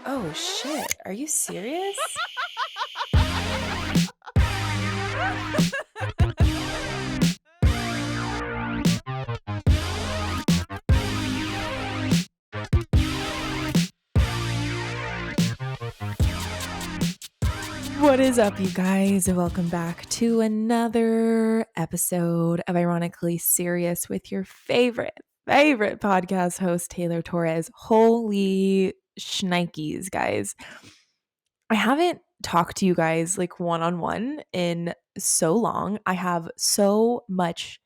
Oh shit. Are you serious? What is up, you guys? Welcome back to another episode of Ironically Serious with your favorite podcast host, Taylor Torres. Holy shnikes, guys. I haven't talked to you guys like one-on-one in so long. I have so much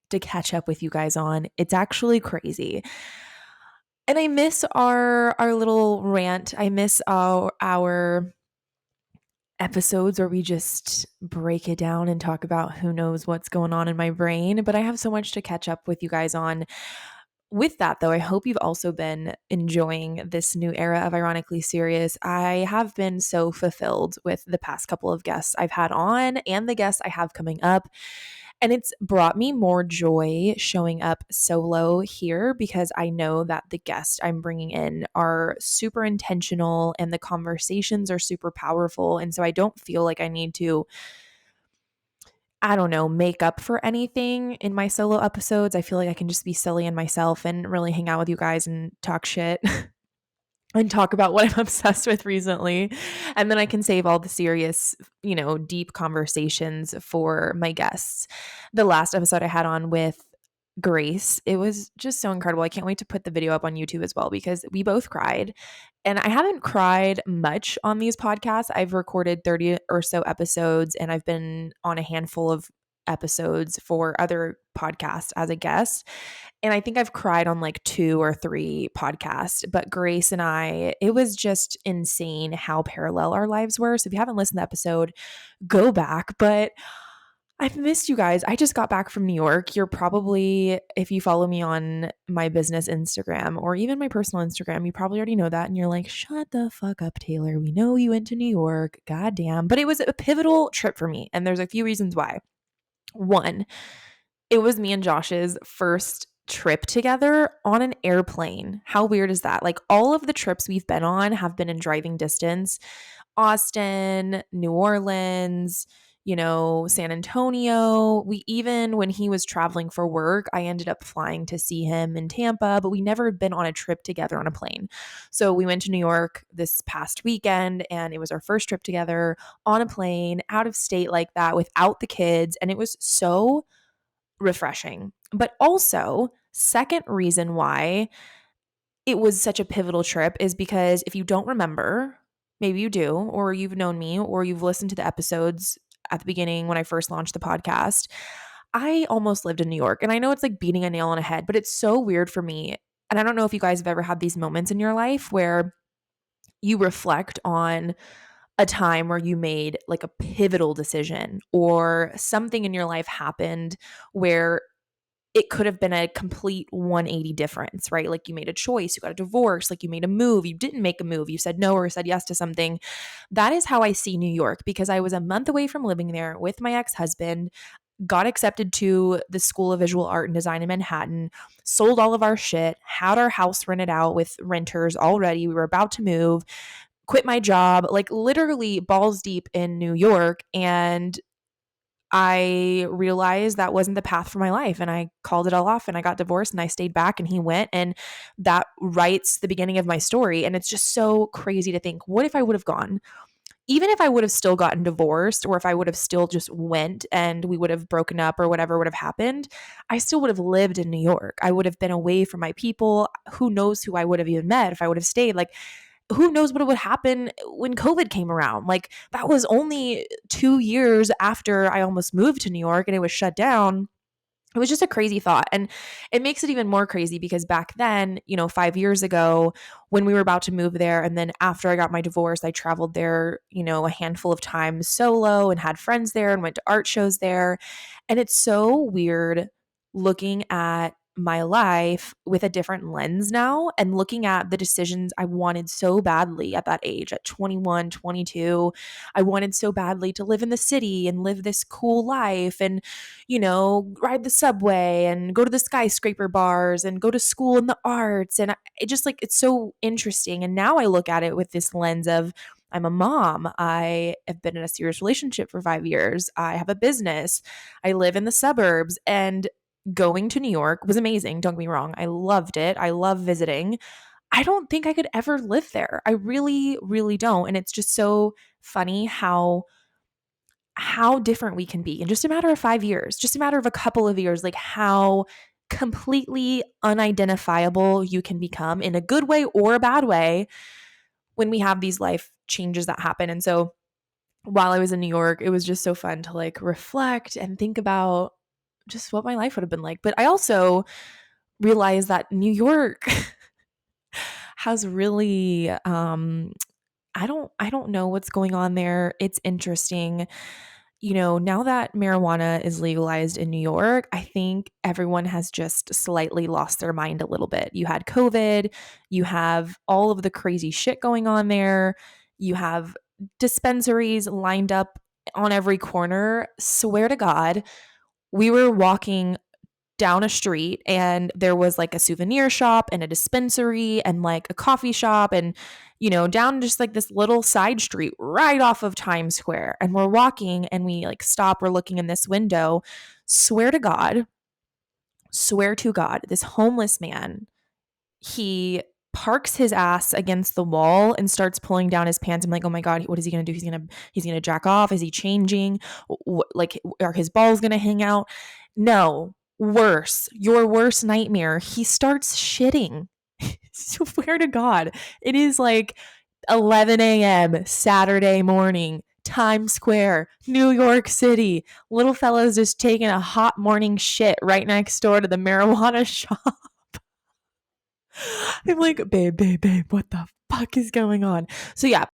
to catch up with you guys on. It's actually crazy. And I miss our little rant. I miss our episodes where we just break it down and talk about who knows what's going on in my brain. But I have so much to catch up with you guys on. With that, though, I hope you've also been enjoying this new era of Ironically Serious. I have been so fulfilled with the past couple of guests I've had on and the guests I have coming up. And it's brought me more joy showing up solo here because I know that the guests I'm bringing in are super intentional and the conversations are super powerful. And so I don't feel like I need to, I don't know, make up for anything in my solo episodes. I feel like I can just be silly and myself and really hang out with you guys and talk shit and talk about what I'm obsessed with recently. And then I can save all the serious, deep conversations for my guests. The last episode I had on with Grace, it was just so incredible. I can't wait to put the video up on YouTube as well because we both cried. And I haven't cried much on these podcasts. I've recorded 30 or so episodes and I've been on a handful of episodes for other podcasts as a guest. And I think I've cried on like 2 or 3 podcasts. But Grace and I, it was just insane how parallel our lives were. So if you haven't listened to the episode, go back. But I've missed you guys. I just got back from New York. You're probably, if you follow me on my business Instagram or even my personal Instagram, you probably already know that. And you're like, shut the fuck up, Taylor. We know you went to New York. Goddamn. But it was a pivotal trip for me. And there's a few reasons why. One, it was me and Josh's first trip together on an airplane. How weird is that? Like all of the trips we've been on have been in driving distance. Austin, New Orleans, San Antonio. We even, when he was traveling for work, I ended up flying to see him in Tampa, but we never had been on a trip together on a plane. So we went to New York this past weekend and it was our first trip together on a plane out of state like that without the kids. And it was so refreshing. But also, second reason why it was such a pivotal trip is because if you don't remember, maybe you do, or you've known me, or you've listened to the episodes at the beginning when I first launched the podcast, I almost lived in New York. And I know it's like beating a nail on a head, but it's so weird for me. And I don't know if you guys have ever had these moments in your life where you reflect on a time where you made like a pivotal decision or something in your life happened where it could have been a complete 180 difference, right? Like you made a choice, you got a divorce, like you made a move, you didn't make a move, you said no or said yes to something. That is how I see New York because I was a month away from living there with my ex-husband, got accepted to the School of Visual Art and Design in Manhattan, sold all of our shit, had our house rented out with renters already. We were about to move, quit my job, like literally balls deep in New York. And I realized that wasn't the path for my life and I called it all off and I got divorced and I stayed back and he went and that writes the beginning of my story. And it's just so crazy to think, what if I would have gone? Even if I would have still gotten divorced or if I would have still just went and we would have broken up or whatever would have happened, I still would have lived in New York. I would have been away from my people. Who knows who I would have even met if I would have stayed? Like, who knows what would happen when COVID came around? Like that was only 2 years after I almost moved to New York and it was shut down. It was just a crazy thought. And it makes it even more crazy because back then, 5 years ago, when we were about to move there, and then after I got my divorce, I traveled there, a handful of times solo and had friends there and went to art shows there. And it's so weird looking at my life with a different lens now and looking at the decisions I wanted so badly at that age, at 21, 22. I wanted so badly to live in the city and live this cool life and, ride the subway and go to the skyscraper bars and go to school in the arts. And it just like, it's so interesting. And now I look at it with this lens of, I'm a mom. I have been in a serious relationship for 5 years. I have a business. I live in the suburbs, and going to New York was amazing. Don't get me wrong. I loved it. I love visiting. I don't think I could ever live there. I really, really don't. And it's just so funny how different we can be in just a matter of 5 years, just a matter of a couple of years, like how completely unidentifiable you can become in a good way or a bad way when we have these life changes that happen. And so while I was in New York, it was just so fun to like reflect and think about just what my life would have been like. But I also realized that New York has really I don't know what's going on there. It's interesting. Now that marijuana is legalized in New York, I think everyone has just slightly lost their mind a little bit. You had COVID, you have all of the crazy shit going on there. You have dispensaries lined up on every corner. Swear to God, we were walking down a street and there was like a souvenir shop and a dispensary and like a coffee shop and down just like this little side street right off of Times Square, and we're walking and we like stop, we're looking in this window. Swear to God, this homeless man, he parks his ass against the wall and starts pulling down his pants. I'm like, oh my God, what is he gonna do? He's gonna jack off. Is he changing? Like, are his balls gonna hang out? No, worse, your worst nightmare. He starts shitting. Swear to God, it is like 11 a.m. Saturday morning. Times Square, New York City. Little fella's just taking a hot morning shit right next door to the marijuana shop. I'm like, babe, what the fuck is going on? So yeah,